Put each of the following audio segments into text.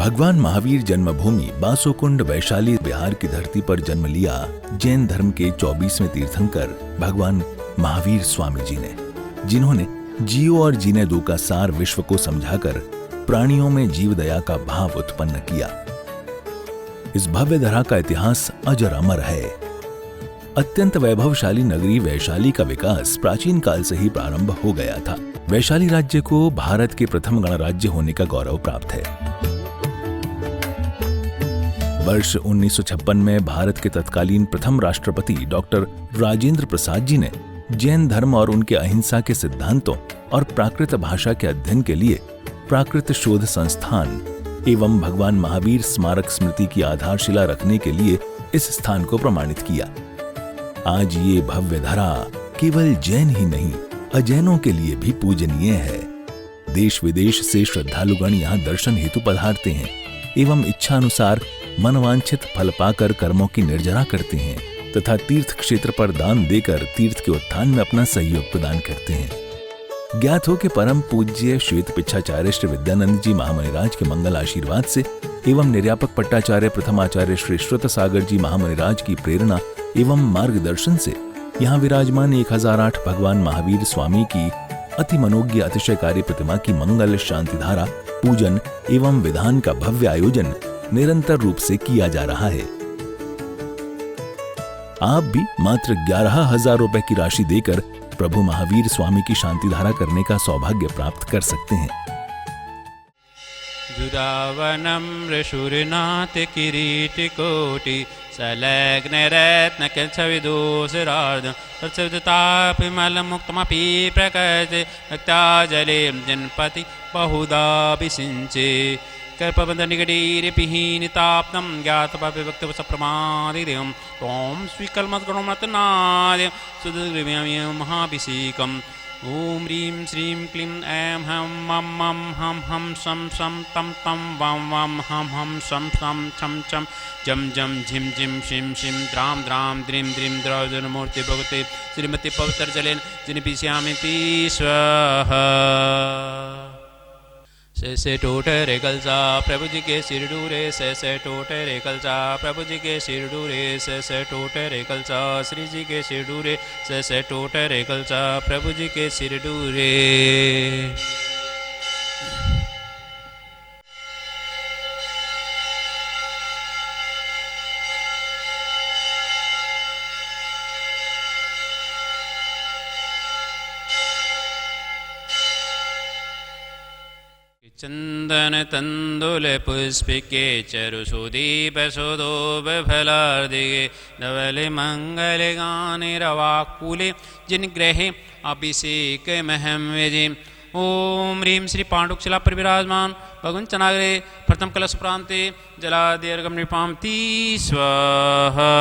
भगवान महावीर जन्मभूमि बासोकुंड वैशाली बिहार की धरती पर जन्म लिया जैन धर्म के 24वें तीर्थंकर भगवान महावीर स्वामी जी ने, जिन्होंने जियो और जीने दो का सार विश्व को समझाकर प्राणियों में जीव दया का भाव उत्पन्न किया। इस भव्य धरा का इतिहास अजर अमर है। अत्यंत वैभवशाली नगरी वैशाली का विकास प्राचीन काल से ही प्रारंभ हो गया था। वैशाली राज्य को भारत के प्रथम गणराज्य होने का गौरव प्राप्त है। वर्ष 1956 में भारत के तत्कालीन प्रथम राष्ट्रपति डॉक्टर राजेंद्र प्रसाद जी ने जैन धर्म और उनके अहिंसा के सिद्धांतों और प्राकृत भाषा के अध्ययन के लिए प्राकृत शोध संस्थान एवं भगवान महावीर स्मारक स्मृति की आधारशिला रखने के लिए इस स्थान को प्रमाणित किया। आज ये भव्य धरा केवल जैन ही नहीं, अजैनों के लिए भी पूजनीय है। देश विदेश से श्रद्धालुगण यहाँ दर्शन हेतु पधारते हैं एवं इच्छा अनुसार मनवांछित फल पाकर कर्मों की निर्जरा करते हैं तथा तीर्थ क्षेत्र पर दान देकर तीर्थ के उत्थान में अपना सहयोग प्रदान करते हैं। ज्ञात हो कि परम पूज्य श्वेत पिच्छाचार्य श्री विद्यानंद जी महामुनिराज के मंगल आशीर्वाद से एवं निर्यापक पट्टाचार्य प्रथमाचार्य श्री श्रुत सागर जी महामुनिराज की प्रेरणा एवं मार्गदर्शन से यहाँ विराजमान 1008 भगवान महावीर स्वामी की अति मनोज्ञ अतिशयकारी प्रतिमा की मंगल शांति धारा पूजन एवं विधान का भव्य आयोजन निरंतर रूप से किया जा रहा है। आप भी मात्र 11,000 रुपए की राशि देकर प्रभु महावीर स्वामी की शांति धारा करने का सौभाग्य प्राप्त कर सकते हैं। जुरावनम ऋषुरनाथ किरीटिकोटि सलग्नरत्नकच्छविदोषरार्ध तत्सविदतापिमलमुक्तमपि प्रकटे भक्ताजले जनपति बहुधा विसिञ्चे कर्पबन्धनिकटीरपिहीनिताप्तं ज्ञातपापिभक्तवसप्रमादिदेवं त्वं स्वीकल्मद्गुणमतनादं सुदृग्रव्यं महाभिषेकम् ॐ ह्रीं श्रीं क्लीं ऐं हं मं मं हं हं शं शं तं तं वं वं हं हं शं शं छं छं जं जं झिं झिं शिं शिं द्रां द्रां द्रीं द्रीं द्रौजनमूर्ति भगवते श्रीमती पवित्रजलेन जिनिपिष्यामिति स्वाहा। से टोटरे कलसा प्रभु जी के सिर डूरे से टोटरे कलसा प्रभु जी के सिर डूरे से टोटरे कलसा श्री जी के सिर डूरे से टोटरे कलसा प्रभु जी के सिर डूरे। चंदन तंदुल पुष्पिके चरुसुदीप सुदोपफलार्दिके धवल मंगल गाने रवाकुले जिन ग्रहे अभिषेक महम विजि। ओम ह्रीं श्री पांडुकशिला पर विराजमान भगवन् चनाग्रे प्रथम कलश प्रांते जलादीर्घम नृपांति स्वाहा।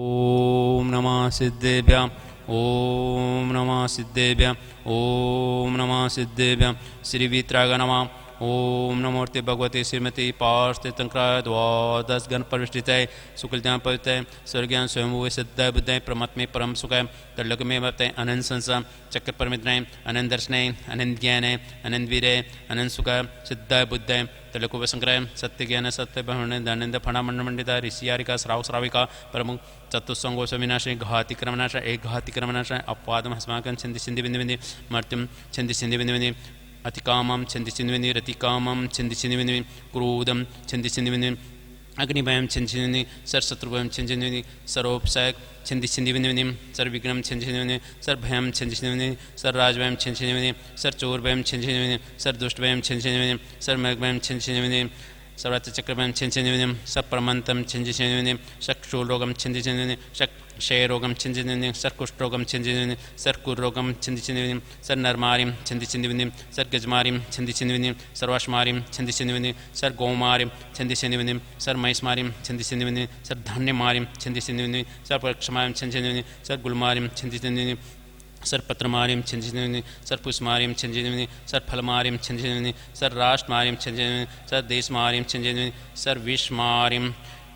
ओम नमः सिद्धेभ्याम् ओम नमः सिद्धेभ्याम् ओम नमः सिद्धेभ्याम् श्री वीतराग नमः। ओम नमोर्ते भगवते श्रीमती पार्श्वतंत्राय द्वादश गण परिष्ठिताय सुकलज्ञान पवित्राय स्वर्ज्ञान स्वयंभुवे सिद्धाय बुद्धाय परमात्मे परम सुखाय तल्लोक में भवताय अनंत संसार चक्र परमित्राय अनंत दर्शनाय अनंत ज्ञानाय अनंत वीराय अनंत सुखाय सिद्धाय बुद्धाय तल्लोक संग्रह सत्य ज्ञान सत्य भवन दानंद फणामंड मंडिता ऋषियारिका श्राव श्राविका प्रमुख चतुस्संगो विनाशय घाति क्रमनाशय एक घाति क्रमनाशय अपवादम हस्माकं छिंदि छिंदि बिंदि बिंदि मर्त्यम छिंदि छिंदि बिंदि बिंदि अतिकामं छिंदि छिंदि बिंदि रतिकामं छिंदि छिंदि बिंदि क्रोधम छिंदि छिंदि बिंदि अग्निभयं छिंदि छिंदि बिंदि सर्वशत्रुभयं छिंदि छिंदि बिंदि सर्वोपसयक छिंदि छिंदि बिंदि बिंदि सर्वविघ्नं छिंदि छिंदि बिंदि सर्वभयं छिंदि छिंदि बिंदि सर्वराजभयं छिंदि छिंदि बिंदि सर्वचोरभयं छिंदि छिंदि बिंदि सर्वदुष्टभयं छिंदि छिंदि बिंदि सर्वमृगभयं छिंदि छिंदि बिंदि सर्वचक्रभयं छिंदि छिंदि बिंदि सप्रमन्तं छिंदि छिंदि बिंदि शक्षूलरोगं छिंदि छिंदि बिंदि क्षयरोगं छिंदि छिंदि बिंदि सर्कुष्ठरोगं छिंदि छिंदि बिंदि सर्कुरोगं छिंदि छिंदि बिंदि सर्नरमारिं छिंदि छिंदि बिंदि सर्गजमारिं छिंदि छिंदि बिंदि सर्वाश्मारिं छिंदि छिंदि बिंदि सर्गोमारिं छिंदि छिंदि बिंदि सर्महिष्मारिं छिंदि छिंदि बिंदि सर्धान्यमारिं छिंदि छिंदि बिंदि सर्पक्षमारिं छिंदि छिंदि बिंदि सर्गुलमारिं छिंदि छिंदि बिंदि सर्पत्रमारिं छिंदि छिंदि बिंदि सर्पुष्मारिं छिंदि छिंदि बिंदि सर्फलमारिं छिंदि छिंदि बिंदि सर्राष्ट्रमारिं छिंदि छिंदि बिंदि सर्देशमारिं छिंदि छिंदि बिंदि सर्विषमारिं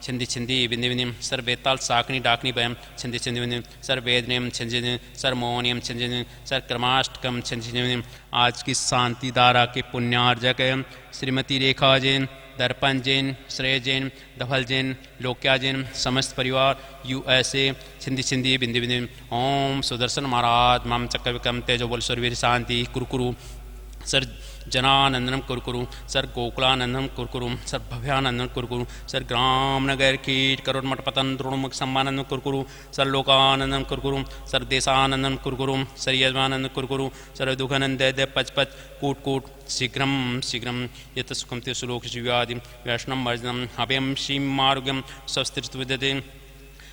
छिंदी छिंदी बिंदी बिंदी सर बेताल साकनी डाकनी बयम छिंदी छिंदी बिंदी सर वेदनियम छिंदी सर मोहनियम छिंदी सर क्रमाष्टकम छिंदी। आज की शांति धारा के पुण्यार्जक श्रीमती रेखा जैन, दर्पण जैन, श्रेय जैन, धवल जैन, लोक्या जैन, समस्त परिवार USA छिंदी छिंदी बिंदी बिंदी। ओम सुदर्शन महाराज माम चक्र विक्रम तेजो बोल सुरवीर शांति कुरकुरु sir जनानंदनम कुरकुरु sir गोकुलानंदनम कुरकुरु sir Bhavyanandanam कुरकुरु sir ग्राम नगर कीट करोड़ मठ पतन द्रोणमुख सम्मानंदम कुरकुरु सर लोकानंदम कुरकुरु सर देशानंदम कुरकुरु सर यजमानंद कुरकुरु सर दुखानंद दे पच पच कूट कूट शीघ्रम शीघ्रम यत सुखम ते सुलोक जीव्यादि वैष्णव वर्जनम अभयम श्रीम आरोग्यम स्वस्थ विद्यते।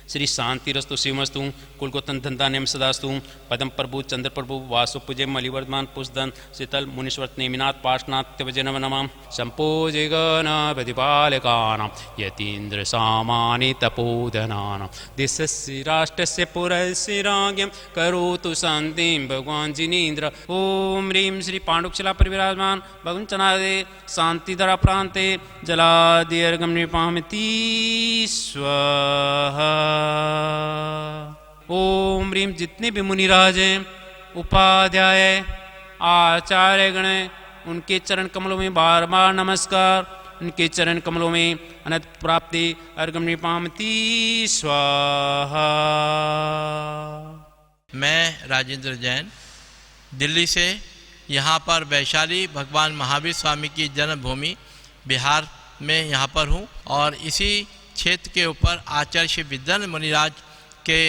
श्री शांतिरस्तु शिवमस्तु कुलगोतन धंधान्यम सदास्तु पदम प्रभु चंद्र प्रभु वासु पूजे मलिवर्धमान पुष्धन शीतल मुनीश्वर नेमिनाथ पार्शनाथ त्यवजे नम नमः संपूजे गण प्रतिपालकानां यतीन्द्र सामानि तपोधनानां देशस्य राष्ट्रस्य पुरस्य राज्ञं करोतु शान्तिं भगवान् जिनेन्द्र। ओम ह्रीं श्री पाण्डुकशिला परिविराजमान भगवन् चनादे शांतिधरा प्रान्ते जलादिर्गम निपामिति स्वाहा। ओम ह्रीं जितने भी मुनिराज हैं, उपाध्याय, आचार्य गण, उनके चरण कमलों में बार बार नमस्कार। उनके चरण कमलों में अनंत प्राप्ति अर्घम निपामति स्वाहा। मैं राजेंद्र जैन दिल्ली से यहाँ पर वैशाली भगवान महावीर स्वामी की जन्मभूमि बिहार में यहाँ पर हूँ और इसी क्षेत्र के ऊपर आचार्य श्री विद्यानंद मुनिराज के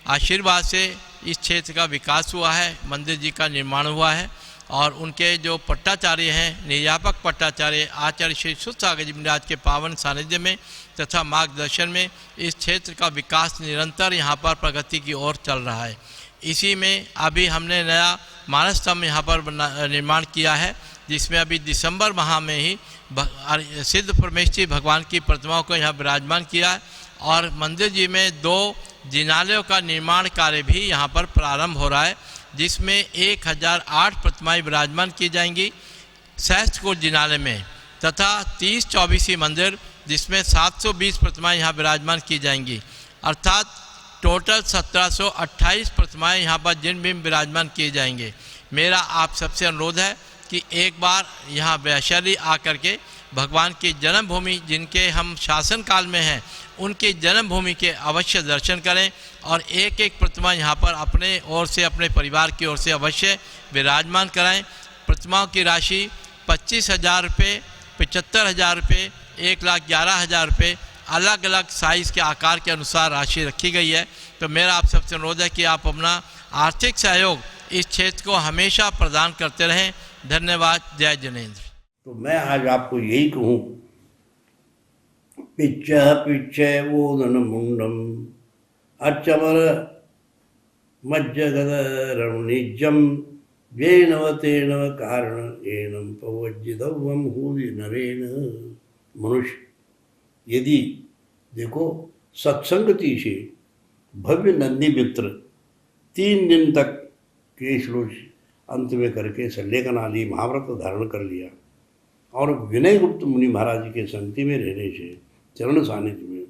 आशीर्वाद से इस क्षेत्र का विकास हुआ है, मंदिर जी का निर्माण हुआ है और उनके जो पट्टाचार्य हैं, निर्यापक पट्टाचार्य आचार्य श्री सुसागर जी मुनिराज के पावन सानिध्य में तथा मार्गदर्शन में इस क्षेत्र का विकास निरंतर यहाँ पर प्रगति की ओर चल रहा है। इसी में अभी हमने नया मानस स्तंभ यहाँ पर निर्माण किया है, जिसमें अभी दिसंबर माह में ही सिद्ध परमेश्वरी भगवान की प्रतिमाओं को यहाँ विराजमान किया है और मंदिर जी में 2 जिनालयों का निर्माण कार्य भी यहाँ पर प्रारंभ हो रहा है, जिसमें 1008 प्रतिमाएं विराजमान की जाएंगी सहस्त्रकूट जिनालय में तथा 30-24 मंदिर जिसमें 720 प्रतिमाएं यहाँ विराजमान की जाएंगी, अर्थात टोटल 1728 प्रतिमाएं यहाँ पर जिन भी विराजमान किए जाएंगे। मेरा आप सबसे अनुरोध है कि एक बार यहाँ वैशाली आकर के भगवान की जन्मभूमि जिनके हम शासन काल में हैं उनकी जन्मभूमि के अवश्य दर्शन करें और एक एक प्रतिमा यहाँ पर अपने ओर से अपने परिवार की ओर से अवश्य विराजमान कराएं। प्रतिमाओं की राशि 25,000 रुपये, 75,000 रुपये, 1,11,000 रुपये अलग अलग साइज़ के आकार के अनुसार राशि रखी गई है। तो मेरा आप सबसे अनुरोध है कि आप अपना आर्थिक सहयोग इस क्षेत्र को हमेशा प्रदान करते रहें। धन्यवाद। जय जिनेन्द्र। तो मैं आज आपको यही कहूँ, पिच्छ पिच्छ वोदन मुंडम अर्चमर मज्जगदरणिजम वेनवतेनव कारण एनम पवज्जिदव्वम हूदि नरेन। मनुष्य यदि देखो सत्संगति से भव्य नंदी मित्र 3 दिन तक केशरोष अंत में करके सल्लेखन आदि महाव्रत धारण कर लिया और विनय गुप्त मुनि महाराज जी के संगति में रहने से चरण सानिध्य में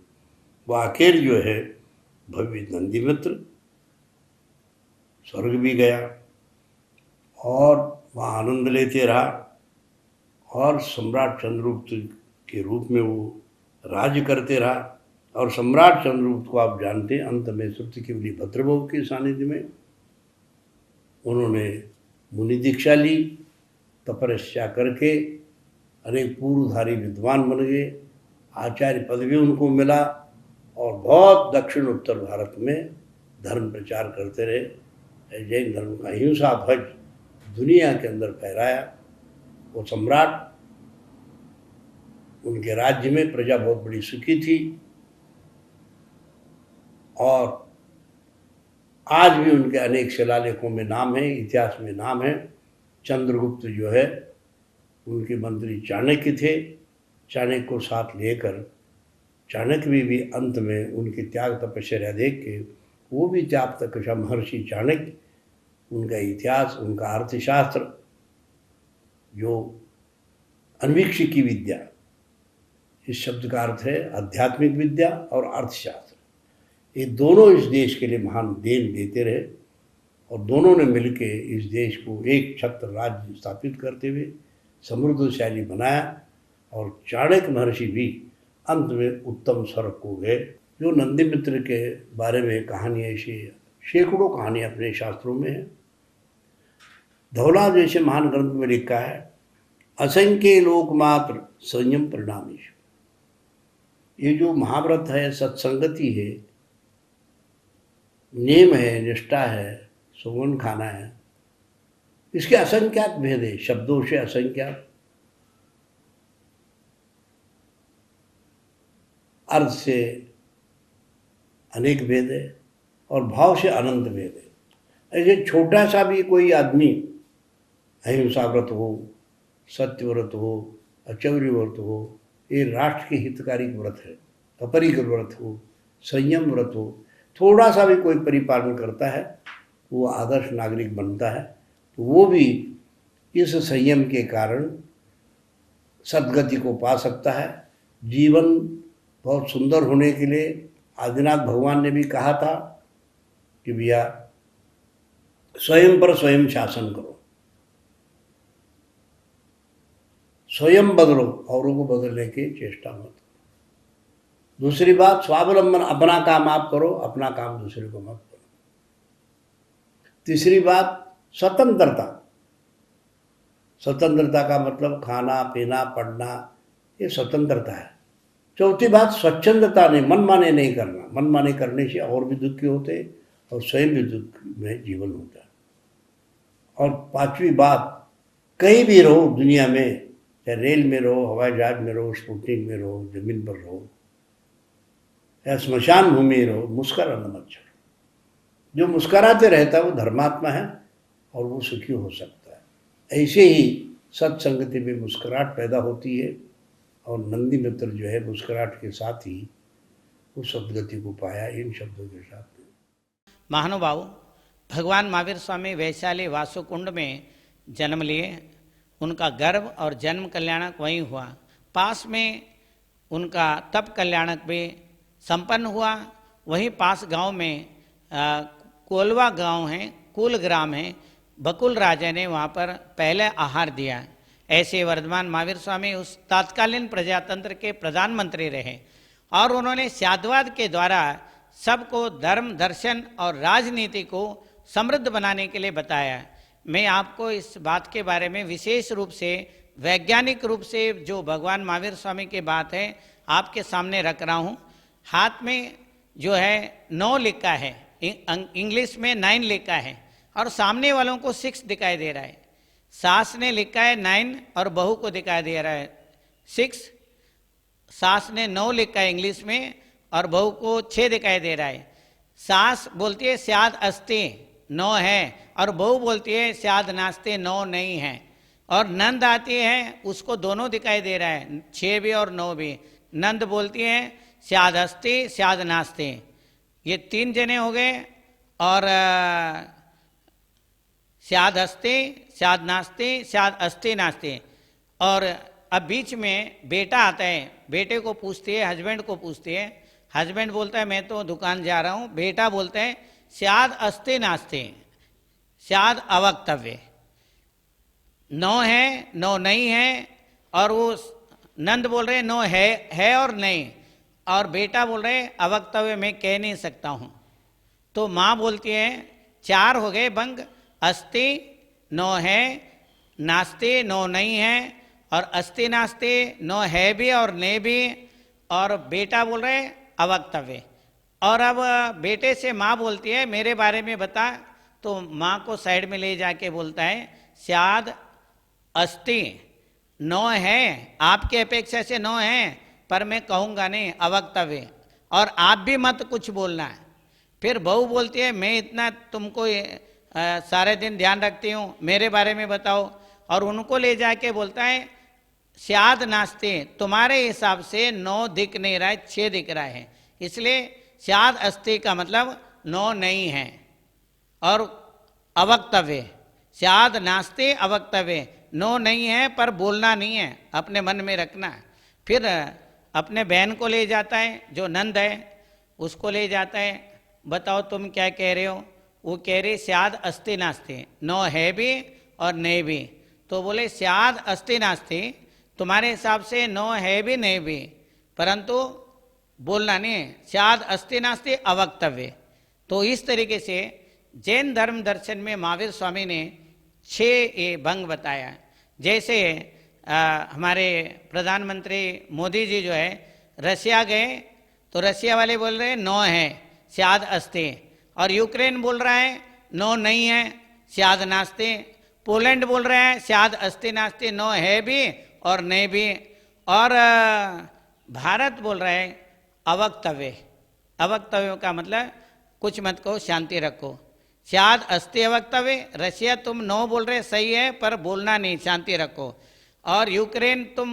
वह आखिर जो है भव्य नंदी मित्र स्वर्ग भी गया और वहाँ आनंद लेते रहा और सम्राट चंद्रगुप्त के रूप में वो राज्य करते रहा। और सम्राट चंद्रगुप्त को आप जानते हैं, अंत में श्रुतकेवली भद्रबहू के सानिध्य में उन्होंने मुनि दीक्षा ली, तपस्या करके अनेक पूर्वधारी विद्वान बन गए, आचार्य पद भी उनको मिला और बहुत दक्षिण उत्तर भारत में धर्म प्रचार करते रहे। जैन धर्म का अहिंसा ध्वज दुनिया के अंदर फहराया। वो सम्राट, उनके राज्य में प्रजा बहुत बड़ी सुखी थी और आज भी उनके अनेक शिलालेखों में नाम है, इतिहास में नाम है। चंद्रगुप्त जो है उनके मंत्री चाणक्य थे। चाणक्य को साथ लेकर चाणक्य भी अंत में उनकी त्याग तपस्या देख के वो भी त्याग तपस्या महर्षि चाणक्य, उनका इतिहास, उनका अर्थशास्त्र, जो अन्वीक्षिकी विद्या इस शब्द का अर्थ है आध्यात्मिक विद्या और अर्थशास्त्र। ये दोनों इस देश के लिए महान देन देते रहे और दोनों ने मिलकर इस देश को एक छत्र राज्य स्थापित करते हुए समृद्धशाली बनाया। और चाणक्य महर्षि भी अंत में उत्तम स्वर्ग को गए। जो नंदी मित्र के बारे में कहानियाँ, ऐसी सैकड़ों कहानियाँ अपने शास्त्रों में है। धौला जैसे महान ग्रंथ में लिखा है, असंख्य लोक मात्र संयम परिणामीश। ये जो महाव्रत है, सत्संगति है, नेम है, निष्ठा है, सुगन खाना है, इसके असंख्यात भेद है। शब्दों से असंख्यात, अर्थ से अनेक भेद है और भाव से अनंत भेद है। ऐसे छोटा सा भी कोई आदमी अहिंसा व्रत हो, सत्य व्रत हो, अचौर्य व्रत हो, ये राष्ट्र के हितकारी व्रत है। अपरिकर व्रत हो, संयम व्रत हो, थोड़ा सा भी कोई परिपालन करता है वो आदर्श नागरिक बनता है। तो वो भी इस संयम के कारण सद्गति को पा सकता है। जीवन बहुत सुंदर होने के लिए आदिनाथ भगवान ने भी कहा था कि भैया स्वयं पर स्वयं शासन करो, स्वयं बदलो, औरों को बदलने की चेष्टा मत करो। दूसरी बात, स्वावलंबन, अपना काम आप करो, अपना काम दूसरे को मत करो। तीसरी बात, स्वतंत्रता। स्वतंत्रता का मतलब खाना पीना पढ़ना, ये स्वतंत्रता है। चौथी बात, स्वच्छंदता नहीं, मनमाने नहीं करना। मनमाने करने से और भी दुखी होते और स्वयं भी दुख में जीवन होता है। और पांचवी बात, कहीं भी रहो दुनिया में, चाहे रेल में रहो, हवाई जहाज में रहो, स्पुतनिक में रहो, जमीन पर रहो या स्मशान भूमि रहो, मुस्कुराना मत छोड़ो। जो मुस्कुराते रहता है वो धर्मात्मा है और वो सुखी हो सकता है। ऐसे ही सत्संगति में मुस्कुराहट पैदा होती है और नंदी मित्र जो है मुस्कुराहट के साथ ही उस सद्गति को पाया। इन शब्दों के साथ महानुभाव, भगवान महावीर स्वामी वैशाली वासुकुंड में जन्म लिए। उनका गर्भ और जन्म कल्याणक वहीं हुआ। पास में उनका तप कल्याणक भी संपन्न हुआ। वहीं पास गांव में कोलवा गांव है, कुल ग्राम है, बकुल राजा ने वहाँ पर पहले आहार दिया। ऐसे वर्धमान महावीर स्वामी उस तत्कालीन प्रजातंत्र के प्रधानमंत्री रहे और उन्होंने साध्यवाद के द्वारा सबको धर्म, दर्शन और राजनीति को समृद्ध बनाने के लिए बताया। मैं आपको इस बात के बारे में विशेष रूप से वैज्ञानिक रूप से जो भगवान महावीर स्वामी की बात है आपके सामने रख रहा हूँ। हाथ में जो है 9 लिखा है, इंग्लिश में 9 लिखा है और सामने वालों को 6 दिखाई दे रहा है। सास ने लिखा है 9 और बहू को दिखाई दे रहा है 6। सास ने 9 लिखा है इंग्लिश में और बहू को 6 दिखाई दे रहा है। सास बोलती है स्याद अस्ते 9 है और बहू बोलती है स्याद नास्ते 9 नहीं है। और नंद आती है, उसको दोनों दिखाई दे रहा है, 6 भी और 9 भी। नंद बोलती है स्याद अस्ते स्याद नास्ते। ये 3 जने हो गए। और स्याद हस्ते स्याद नास्ते स्याद अस्ते नास्ते। और अब बीच में बेटा आता है, बेटे को पूछती है, हस्बैंड को पूछती है। हस्बैंड बोलता है मैं तो दुकान जा रहा हूँ। बेटा बोलता है स्याद अस्ते नास्ते स्याद अवक्तव्य। 9 है 9 नहीं है। और वो नंद बोल रहे 9 है और नहीं। और बेटा बोल रहे अवक्तव्य मैं कह नहीं सकता हूँ। तो माँ बोलती है 4 हो गए बंग। अस्ते 9 है, नास्ते 9 नहीं है और अस्ते नास्ते 9 है भी और नहीं भी। और बेटा बोल रहे अवक्तव्य। और अब बेटे से माँ बोलती है मेरे बारे में बता। तो माँ को साइड में ले जाके बोलता है स्याद अस्ति 9 है, आपके अपेक्षा से 9 है पर मैं कहूँगा नहीं अवक्तव्य। और आप भी मत कुछ बोलना है। फिर बहू बोलती है मैं इतना तुमको सारे दिन ध्यान रखती हूँ, मेरे बारे में बताओ। और उनको ले जाके बोलता है स्याद नास्ते तुम्हारे हिसाब से 9 दिख नहीं रहा है, 6 दिख रहा है, इसलिए स्याद अस्ति का मतलब 9 नहीं है। और अवक्तव्य स्याद नास्ते अवक्तव्य 9 नहीं है पर बोलना नहीं है, अपने मन में रखना है। फिर अपने बहन को ले जाता है, जो नंद है उसको ले जाता है, बताओ तुम क्या कह रहे हो? वो कह रहे स्याद अस्ति नास्ति, नौ है भी और नहीं भी। तो बोले स्याद अस्ति नास्ति, तुम्हारे हिसाब से नौ है भी नहीं भी, परंतु बोलना नहीं है, स्याद अस्ति नास्ति अवक्तव्य। तो इस तरीके से जैन धर्म दर्शन में महावीर स्वामी ने 6 ये भंग बताया। जैसे हमारे प्रधानमंत्री मोदी जी जो है रशिया गए तो रशिया वाले बोल रहे हैं 9 है स्याद अस्ति, और यूक्रेन बोल रहा है 9 नहीं है स्याद नास्ति, पोलैंड बोल रहे हैं स्याद अस्ति नास्ति, 9 है भी और नहीं भी, और भारत बोल रहे हैं अवक्तव्य। अवक्तव्य का मतलब कुछ मत कहो, शांति रखो, स्याद अस्ति अवक्तव्य। रशिया तुम 9 बोल रहे सही है पर बोलना नहीं, शांति रखो। और यूक्रेन तुम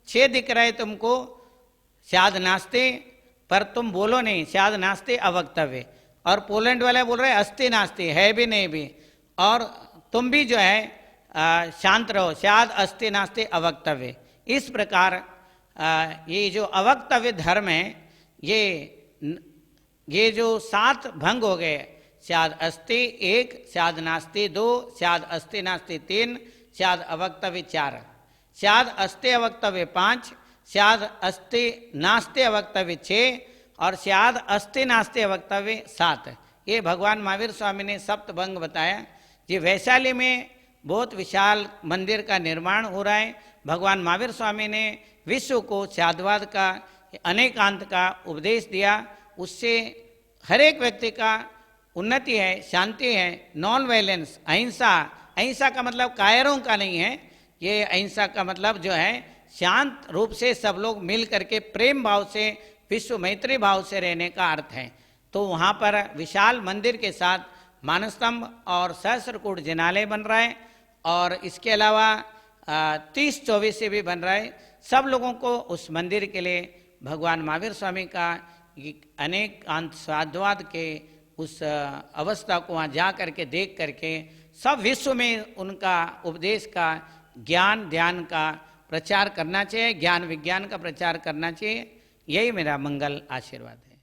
6 दिख रहा है तुमको स्याद नास्ति, पर तुम बोलो नहीं, स्याद नास्ति अवक्तव्य। और पोलैंड वाले बोल रहे अस्ति नास्ति, है भी नहीं भी, और तुम भी जो है शांत रहो, स्याद अस्ति नास्ति अवक्तव्य। इस प्रकार ये जो अवक्तव्य धर्म है, ये जो 7 भंग हो गए, स्याद अस्ति 1, स्याद नास्ति 2, स्याद अस्ति नास्ति 3, स्याद अवक्तव्य 4, स्याद अस्ति अवक्तव्य 5, स्याद अस्ति नास्ति अवक्तव्य 6, और स्याद अस्ति नास्ति अवक्तव्य 7। ये भगवान महावीर स्वामी ने सप्तभंग बताया। जी वैशाली में बहुत विशाल मंदिर का निर्माण हो रहा है। भगवान महावीर स्वामी ने विश्व को स्याद्वाद का, अनेकांत का उपदेश दिया। उससे हर एक व्यक्ति का उन्नति है, शांति है, नॉन वायलेंस, अहिंसा। अहिंसा का मतलब कायरों का नहीं है, ये अहिंसा का मतलब जो है शांत रूप से सब लोग मिल करके प्रेम भाव से, विश्व मैत्री भाव से रहने का अर्थ है। तो वहाँ पर विशाल मंदिर के साथ मानस्तंभ और सहस्त्रकूट जिनालय बन रहा है, और इसके अलावा 30-24 से भी बन रहा है। सब लोगों को उस मंदिर के लिए भगवान महावीर स्वामी का अनेक साधुवाद के उस अवस्था को वहाँ जा करके देख करके सब विश्व में उनका उपदेश का, ज्ञान ध्यान का प्रचार करना चाहिए, ज्ञान विज्ञान का प्रचार करना चाहिए। यही मेरा मंगल आशीर्वाद है।